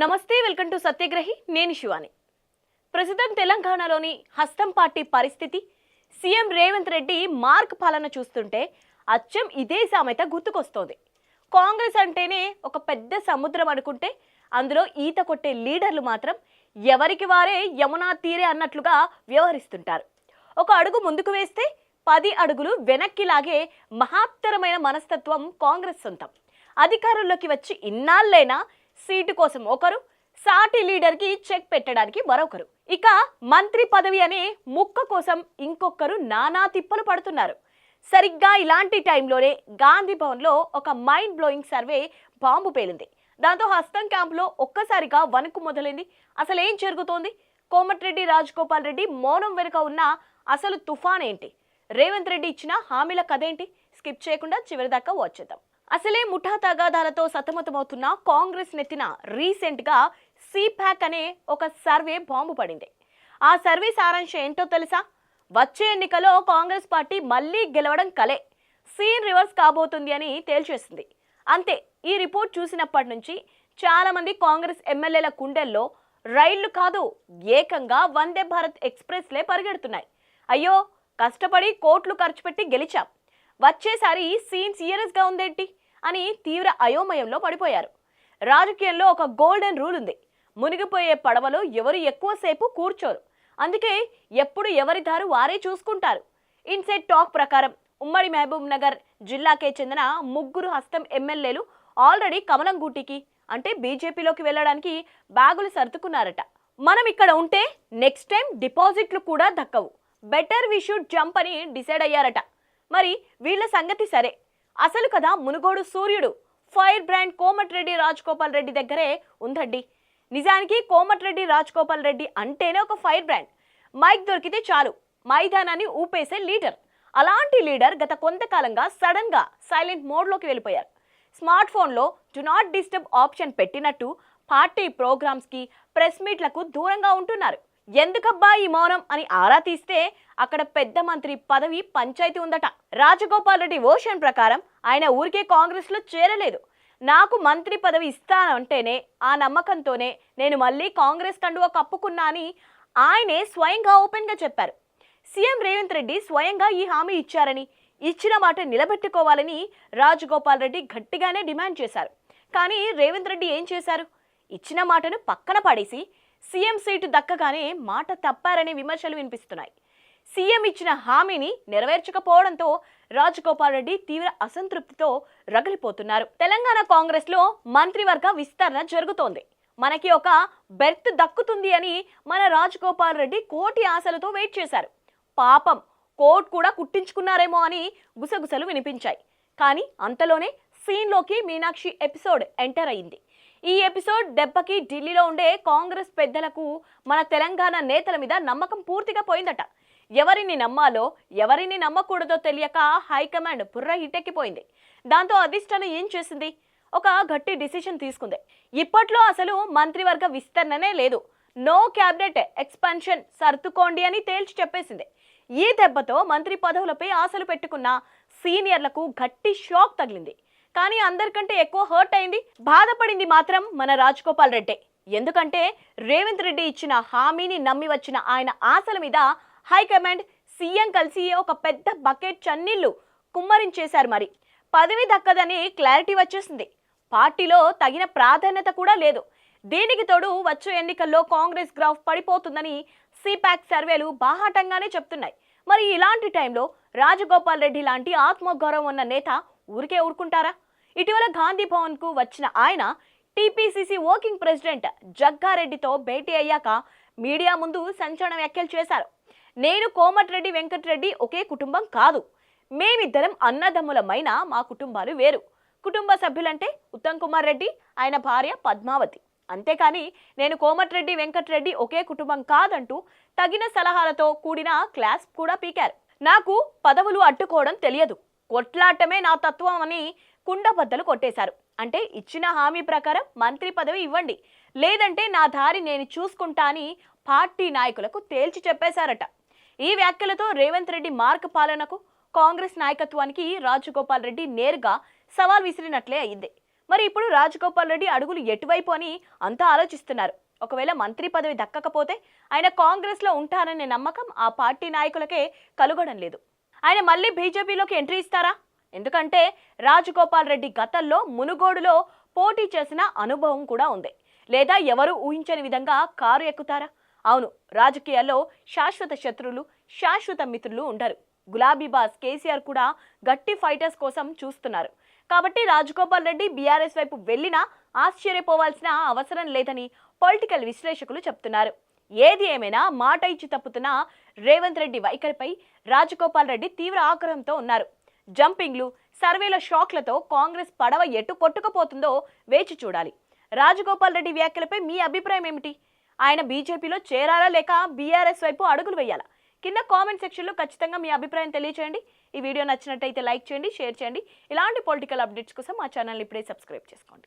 నమస్తే, welcome to సత్యగ్రహి. నేను శివాని. ప్రస్తుతం తెలంగాణలోని హస్తం పార్టీ పరిస్థితి, సీఎం రేవంత్ రెడ్డి మార్క్ పాలన చూస్తుంటే అచ్చం ఇదే సామెత గుర్తుకొస్తోంది. కాంగ్రెస్ అంటేనే ఒక పెద్ద సముద్రం అనుకుంటే అందులో ఈత కొట్టే లీడర్లు మాత్రం ఎవరికి వారే యమునా తీరే అన్నట్లుగా వ్యవహరిస్తుంటారు. ఒక అడుగు ముందుకు వేస్తే 10 అడుగులు వెనక్కి లాగే మహత్తరమైన మనస్తత్వం కాంగ్రెస్ సొంతం. అధికారంలోకి వచ్చి ఇన్నాళ్ళైనా సీటు కోసం ఒకరు, సాటి లీడర్కి చెక్ పెట్టడానికి మరొకరు, ఇక మంత్రి పదవి అనే ముక్క కోసం ఇంకొకరు నానా తిప్పలు పడుతున్నారు. సరిగ్గా ఇలాంటి టైంలోనే గాంధీ భవన్లో ఒక మైండ్ బ్లోయింగ్ సర్వే బాంబు పేలింది. దాంతో హస్తం క్యాంపులో ఒక్కసారిగా వణుకు మొదలైంది. అసలు ఏం జరుగుతోంది? కోమటిరెడ్డి రాజగోపాల్ రెడ్డి మౌనం వెనుక ఉన్న అసలు తుఫాన్ ఏంటి? రేవంత్ రెడ్డి ఇచ్చిన హామీల కథేంటి? స్కిప్ చేయకుండా చివరి దాకా వచ్చేద్దాం. అసలే ముఠా తగాదాలతో సతమతమవుతున్న కాంగ్రెస్ నెత్తిన రీసెంట్గా సిప్యాక్ అనే ఒక సర్వే బాంబు పడింది. ఆ సర్వే సారాంశం ఏంటో తెలుసా? వచ్చే ఎన్నికల్లో కాంగ్రెస్ పార్టీ మళ్లీ గెలవడం కలే, సీన్ రివర్స్ కాబోతుంది అని తేల్చేసింది. అంతే, ఈ రిపోర్ట్ చూసినప్పటి నుంచి చాలా మంది కాంగ్రెస్ ఎమ్మెల్యేల గుండెల్లో రైళ్లు కాదు, ఏకంగా వందే భారత్ ఎక్స్ప్రెస్లే పరిగెడుతున్నాయి. అయ్యో, కష్టపడి కోట్లు ఖర్చు పెట్టి గెలిచాం, వచ్చేసారి సీన్ సీరియస్గా ఉందేంటి అని తీవ్ర అయోమయంలో పడిపోయారు. రాజకీయంలో ఒక గోల్డెన్ రూల్ ఉంది: మునిగిపోయే పడవలో ఎవరు ఎక్కువసేపు కూర్చోరు. అందుకే ఎప్పుడు ఎవరి దారు వారే చూసుకుంటారు. ఇన్సైడ్ టాక్ ప్రకారం ఉమ్మడి మహబూబ్ నగర్ జిల్లాకే చెందిన 3 హస్తం ఎమ్మెల్యేలు ఆల్రెడీ కమలం గూటికి అంటే బీజేపీలోకి వెళ్ళడానికి బ్యాగులు సర్దుకున్నారట. మనం ఇక్కడ ఉంటే నెక్స్ట్ టైం డిపాజిట్లు కూడా దక్కవు, బెటర్ వి షుడ్ జంప్ అని డిసైడ్ అయ్యారట. మరి వీళ్ళ సంగతి సరే, అసలు కదా మునుగోడు సూర్యుడు ఫైర్ బ్రాండ్ కోమటిరెడ్డి రాజగోపాల్ రెడ్డి దగ్గరే ఉందండి. నిజానికి కోమటిరెడ్డి రాజగోపాల్ రెడ్డి అంటేనే ఒక ఫైర్ బ్రాండ్. మైక్ దొరికితే చాలు మైదానాన్ని ఊపేసే లీడర్. అలాంటి లీడర్ గత కొంతకాలంగా సడన్ గా సైలెంట్ మోడ్లోకి వెళ్ళిపోయారు. స్మార్ట్ ఫోన్లో డు నాట్ డిస్టర్బ్ ఆప్షన్ పెట్టినట్టు పార్టీ ప్రోగ్రామ్స్కి, ప్రెస్ మీట్లకు దూరంగా ఉంటున్నారు. ఎందుకబ్బా ఈ మౌనం అని ఆరా తీస్తే అక్కడ పెద్ద మంత్రి పదవి పంచాయతీ ఉందట. రాజగోపాల్ రెడ్డి వర్షన్ ప్రకారం ఆయన ఊరికే కాంగ్రెస్లో చేరలేదు. నాకు మంత్రి పదవి ఇస్తానంటేనే ఆ నమ్మకంతోనే నేను మళ్ళీ కాంగ్రెస్ కండువా కప్పుకున్నా అని ఆయనే స్వయంగా ఓపెన్గా చెప్పారు. సీఎం రేవంత్ రెడ్డి స్వయంగా ఈ హామీ ఇచ్చారని, ఇచ్చిన మాట నిలబెట్టుకోవాలని రాజగోపాల్ రెడ్డి గట్టిగానే డిమాండ్ చేశారు. కానీ రేవంత్ రెడ్డి ఏం చేశారు? ఇచ్చిన మాటను పక్కన పడేసి సీఎం సీటు దక్కగానే మాట తప్పారనే విమర్శలు వినిపిస్తున్నాయి. సీఎం ఇచ్చిన హామీని నెరవేర్చకపోవడంతో రాజగోపాల్ రెడ్డి తీవ్ర అసంతృప్తితో రగిలిపోతున్నారు. తెలంగాణ కాంగ్రెస్ లో మంత్రివర్గ విస్తరణ జరుగుతోంది. మనకి ఒక బెర్త్ దక్కుతుంది అని మన రాజగోపాల్ రెడ్డి కోటి ఆశలతో వెయిట్ చేశారు. పాపం, కోట్ కూడా కుట్టించుకున్నారేమో అని గుసగుసలు వినిపించాయి. కానీ అంతలోనే సీన్లోకి మీనాక్షి ఎపిసోడ్ ఎంటర్ అయింది. ఈ ఎపిసోడ్ దెబ్బకి ఢిల్లీలో ఉండే కాంగ్రెస్ పెద్దలకు మన తెలంగాణ నేతల మీద నమ్మకం పూర్తిగా పోయిందట. ఎవరిని నమ్మాలో ఎవరిని నమ్మకూడదో తెలియక హైకమాండ్ బుర్ర హిట్టెక్కిపోయింది. దాంతో అధిష్టానం ఏం చేసింది? ఒక గట్టి డిసిషన్ తీసుకుంది. ఇప్పట్లో అసలు మంత్రివర్గ విస్తరణనే లేదు, నో క్యాబినెట్ ఎక్స్పాన్షన్, సర్దుకోండి అని తేల్చి చెప్పేసింది. ఈ దెబ్బతో మంత్రి పదవులపై ఆశలు పెట్టుకున్న సీనియర్లకు గట్టి షాక్ తగిలింది. కానీ అందరికంటే ఎక్కువ హర్ట్ అయింది, బాధపడింది మాత్రం మన రాజగోపాల్ రెడ్డి. ఎందుకంటే రేవంత్ రెడ్డి ఇచ్చిన హామీని నమ్మి వచ్చిన ఆయన ఆశల మీద హైకమాండ్, సీఎం కలిసి ఒక పెద్ద బకెట్ చన్నీళ్లు కుమ్మరించేశారు. మరి పదవి దక్కదని క్లారిటీ వచ్చేసింది. పార్టీలో తగిన ప్రాధాన్యత కూడా లేదు. దీనికి తోడు వచ్చే ఎన్నికల్లో కాంగ్రెస్ గ్రాఫ్ పడిపోతుందని సిప్యాక్ సర్వేలు బాహాటంగానే చెప్తున్నాయి. మరి ఇలాంటి టైంలో రాజగోపాల్ రెడ్డి లాంటి ఆత్మగౌరవం ఉన్న నేత ఊరికే ఊరుకుంటారా? ఇటీవల గాంధీ భవన్ కు వచ్చిన ఆయన టీపీసీసీ వర్కింగ్ ప్రెసిడెంట్ జగ్గారెడ్డితో భేటీ అయ్యాక మీడియా ముందు సంచలన వ్యాఖ్యలు చేశారు. నేను కోమటిరెడ్డి వెంకటరెడ్డి ఒకే కుటుంబం కాదు, మేమిద్దరం అన్నదమ్ములమైన మా కుటుంబాలు వేరు. కుటుంబ సభ్యులంటే ఉత్తమ్ కుమార్ రెడ్డి, ఆయన భార్య పద్మావతి, అంతేకాని నేను కోమటిరెడ్డి వెంకటరెడ్డి ఒకే కుటుంబం కాదంటూ తగిన సలహాలతో కూడిన క్లాస్ కూడా పీకారు. నాకు పదవులు అడ్డుకోవడం తెలియదు, కొట్లాటమే నా తత్వం అని కుండబద్దలు కొట్టేశారు. అంటే ఇచ్చిన హామీ ప్రకారం మంత్రి పదవి ఇవ్వండి, లేదంటే నా దారి నేను చూసుకుంటా అని పార్టీ నాయకులకు తేల్చి చెప్పేశారట. ఈ వ్యాఖ్యలతో రేవంత్ రెడ్డి మార్క్ పాలనకు, కాంగ్రెస్ నాయకత్వానికి రాజగోపాల్ రెడ్డి నేరుగా సవాల్ విసిరినట్లే అయింది. మరి ఇప్పుడు రాజగోపాల్ రెడ్డి అడుగులు ఎటువైపు అని అంతా ఆలోచిస్తున్నారు. ఒకవేళ మంత్రి పదవి దక్కకపోతే ఆయన కాంగ్రెస్లో ఉంటారనే నమ్మకం ఆ పార్టీ నాయకులకే కలగడం లేదు. ఆయన మళ్ళీ బీజేపీలోకి ఎంట్రీ ఇస్తారా? ఎందుకంటే రాజగోపాల్ రెడ్డి గతంలో మునుగోడులో పోటీ చేసిన అనుభవం కూడా ఉంది. లేదా ఎవరు ఊహించని విధంగా కారు ఎక్కుతారా? అవును, రాజకీయాల్లో శాశ్వత శత్రువులు, శాశ్వత మిత్రులు ఉండరు. గులాబీ బాస్ కేసీఆర్ కూడా గట్టి ఫైటర్స్ కోసం చూస్తున్నారు. కాబట్టి రాజగోపాల్ రెడ్డి బీఆర్ఎస్ వైపు వెళ్ళినా ఆశ్చర్యపోవాల్సిన అవసరం లేదని పొలిటికల్ విశ్లేషకులు చెప్తున్నారు. ఏది ఏమైనా మాట ఇచ్చి తప్పుతున్న రేవంత్ రెడ్డి వైఖరిపై రాజగోపాల్ రెడ్డి తీవ్ర ఆగ్రహంతో ఉన్నారు. జంపింగ్లు, సర్వేల షాక్లతో కాంగ్రెస్ పడవ ఎటు కొట్టుకుపోతుందో వేచి చూడాలి. రాజగోపాల్ రెడ్డి వ్యాఖ్యలపై మీ అభిప్రాయం ఏమిటి? ఆయన బీజేపీలో చేరాలా లేక బీఆర్ఎస్ వైపు అడుగులు వేయాలా? కింద కామెంట్ సెక్షన్లో ఖచ్చితంగా మీ అభిప్రాయం తెలియచేయండి. ఈ వీడియో నచ్చినట్టయితే లైక్ చేయండి, షేర్ చేయండి. ఇలాంటి పొలిటికల్ అప్డేట్స్ కోసం మా ఛానల్ని ఇప్పుడే సబ్స్క్రైబ్ చేసుకోండి.